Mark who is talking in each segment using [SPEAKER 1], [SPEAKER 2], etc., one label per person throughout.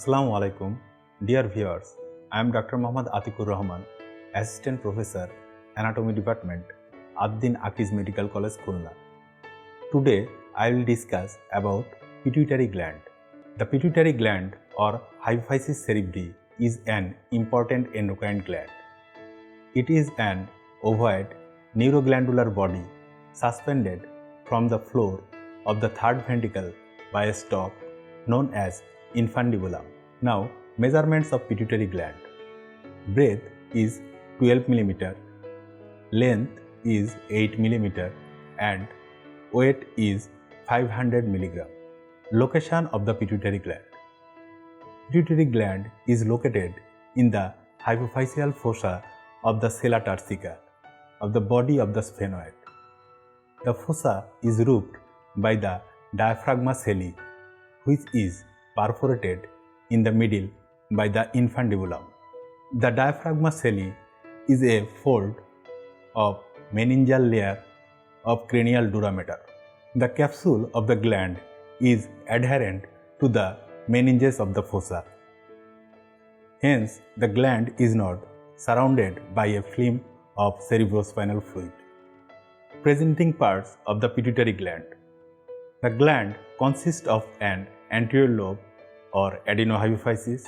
[SPEAKER 1] Assalamu alaikum, dear viewers. I am Dr. Muhammad Atikur Rahman, Assistant Professor, Anatomy Department, Ad-Din Akiz Medical College, Khulna. Today, I will discuss about pituitary gland. The pituitary gland or hypophysis cerebri is an important endocrine gland. It is an ovoid neuroglandular body suspended from the floor of the third ventricle by a stalk known as infundibulum. Now, measurements of pituitary gland. Breadth is 12 mm, length is 8 mm, and weight is 500 mg. Location of the pituitary gland. Pituitary gland is located in the hypophyseal fossa of the sella turcica of the body of the sphenoid. The fossa is roofed by the diaphragma celli, which is perforated in the middle by the infundibulum. The diaphragma celli is a fold of meningeal layer of cranial dura mater. The capsule of the gland is adherent to the meninges of the fossa. Hence, the gland is not surrounded by a film of cerebrospinal fluid. Presenting parts of the pituitary gland. The gland consists of an anterior lobe or adenohypophysis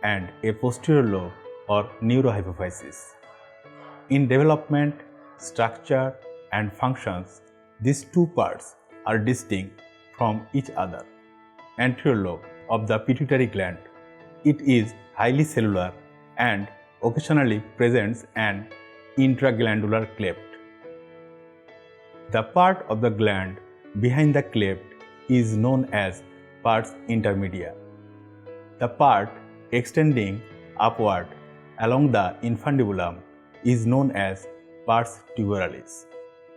[SPEAKER 1] and a posterior lobe or neurohypophysis. In development, structure and functions, these two parts are distinct from each other. Anterior lobe of the pituitary gland. It is highly cellular and occasionally presents an intraglandular cleft. The part of the gland behind the cleft is known as pars intermedia. The part extending upward along the infundibulum is known as pars tuberalis.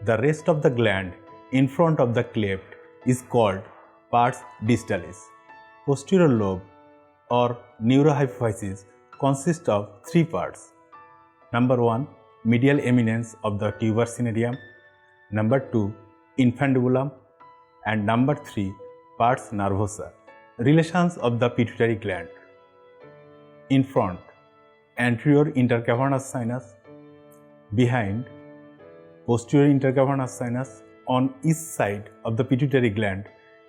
[SPEAKER 1] The rest of the gland in front of the cleft is called pars distalis. Posterior lobe or neurohypophysis consists of three parts. Number 1, medial eminence of the tuber cinereum. Number 2, infundibulum. And number 3, pars nervosa. Relations of the pituitary gland. In front, anterior intercavernous sinus. Behind, posterior intercavernous sinus. On each side of the pituitary gland,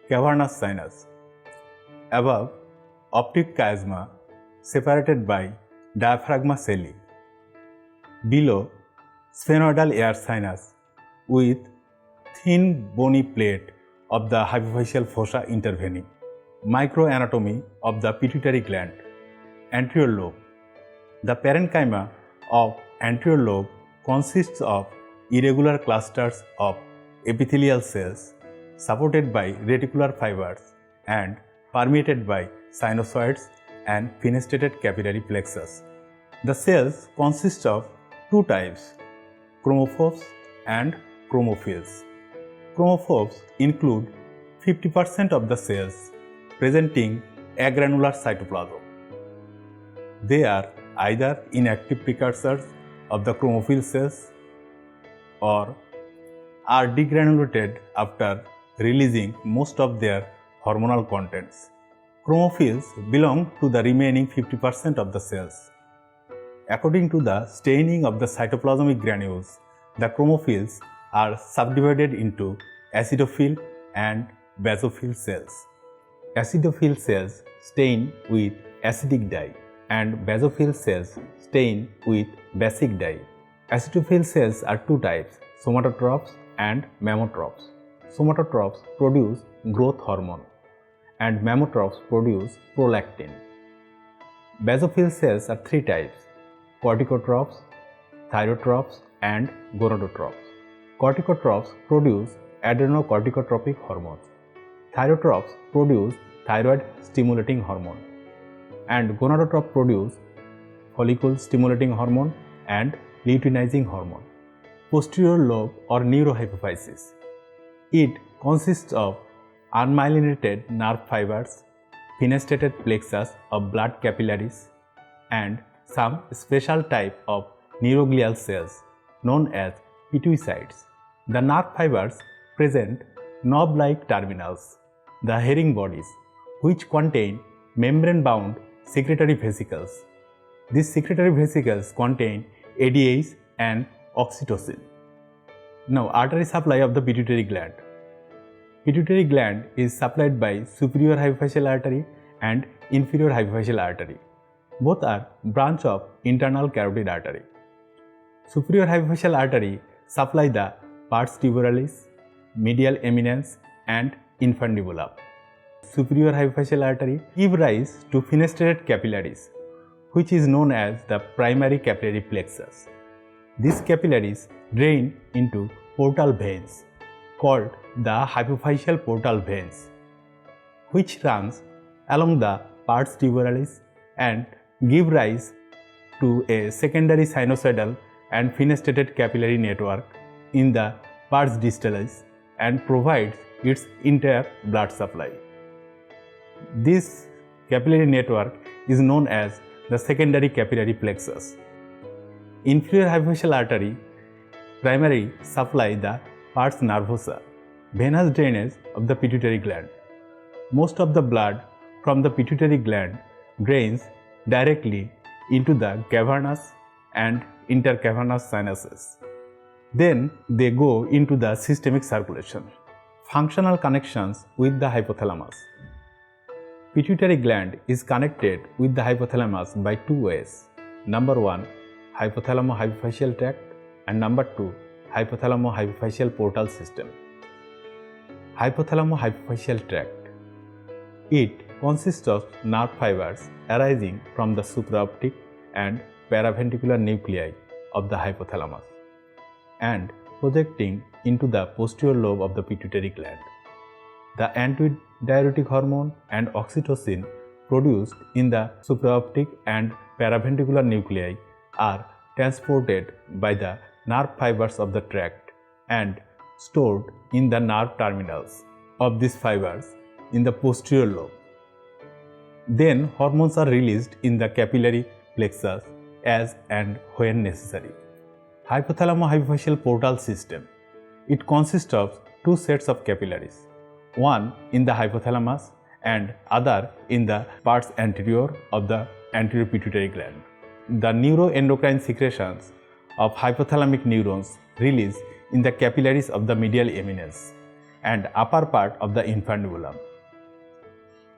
[SPEAKER 1] cavernous sinus. Above, optic chiasma separated by diaphragma celli. Below, sphenoidal air sinus with thin bony plate of the hypophyseal fossa intervening. Microanatomy of the pituitary gland. Anterior lobe. The parenchyma of anterior lobe consists of irregular clusters of epithelial cells supported by reticular fibers and permeated by sinusoids and fenestrated capillary plexus. The cells consist of two types, chromophores and chromophils. Chromophores include 50% of the cells presenting agranular cytoplasm. They are either inactive precursors of the chromophil cells or are degranulated after releasing most of their hormonal contents. Chromophils belong to the remaining 50% of the cells. According to the staining of the cytoplasmic granules, the chromophils are subdivided into acidophil and basophil cells. Acidophil cells stain with acidic dye and basophil cells stain with basic dye. Acidophil cells are two types, somatotrophs and mammotrophs. Somatotrophs produce growth hormone and mammotrophs produce prolactin. Basophil cells are three types, corticotrophs, thyrotrophs and gonadotrophs. Corticotrophs produce adrenocorticotropic hormones. Thyrotrophs produce thyroid stimulating hormone and gonadotrophs produce follicle stimulating hormone and luteinizing hormone. Posterior lobe or neurohypophysis. It consists of unmyelinated nerve fibers, fenestrated plexus of blood capillaries, and some special type of neuroglial cells known as pituocytes. The nerve fibers present knob-like terminals, the herring bodies, which contain membrane-bound secretory vesicles. These secretory vesicles contain ADH and oxytocin. Now, artery supply of the pituitary gland. Pituitary gland is supplied by superior hypophyseal artery and inferior hypophyseal artery. Both are branch of internal carotid artery. Superior hypophyseal artery supply the pars tuberalis, medial eminence and infundibulum. Superior hypophyseal artery give rise to fenestrated capillaries, which is known as the primary capillary plexus. These capillaries drain into portal veins called the hypophyseal portal veins, which runs along the pars tuberalis and give rise to a secondary sinusoidal and fenestrated capillary network in the pars distalis and provides its entire blood supply. This capillary network is known as the secondary capillary plexus. Inferior hypophyseal artery primarily supply the pars nervosa, venous drainage of the pituitary gland. Most of the blood from the pituitary gland drains directly into the cavernous and intercavernous sinuses. Then they go into the systemic circulation. Functional connections with the hypothalamus. Pituitary gland is connected with the hypothalamus by two ways. Number 1, hypothalamo-hypophyseal tract, and number 2, hypothalamo-hypophyseal portal system. Hypothalamo-hypophyseal tract. It consists of nerve fibers arising from the supraoptic and paraventricular nuclei of the hypothalamus and projecting into the posterior lobe of the pituitary gland. The antidiuretic hormone and oxytocin produced in the supraoptic and paraventricular nuclei are transported by the nerve fibers of the tract and stored in the nerve terminals of these fibers in the posterior lobe. Then hormones are released in the capillary plexus as and when necessary. Hypothalamo-hypophyseal portal system. It consists of two sets of capillaries, one in the hypothalamus and other in the pars anterior of the anterior pituitary gland. The neuroendocrine secretions of hypothalamic neurons release in the capillaries of the medial eminence and upper part of the infundibulum.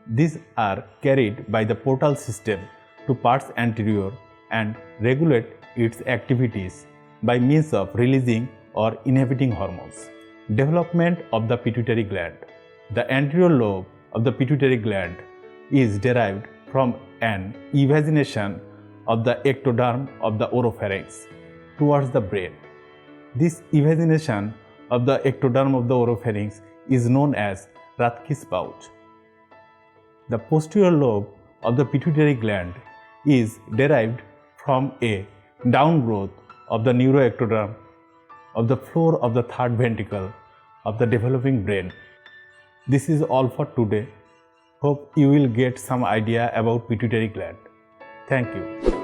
[SPEAKER 1] These are carried by the portal system to pars anterior and regulate its activities by means of releasing or inhibiting hormones. Development of the pituitary gland. The anterior lobe of the pituitary gland is derived from an evagination of the ectoderm of the oropharynx towards the brain. This evagination of the ectoderm of the oropharynx is known as Rathke's pouch. The posterior lobe of the pituitary gland is derived from a downgrowth of the neuroectoderm of the floor of the third ventricle of the developing brain. This is all for today. Hope you will get some idea about pituitary gland. Thank you.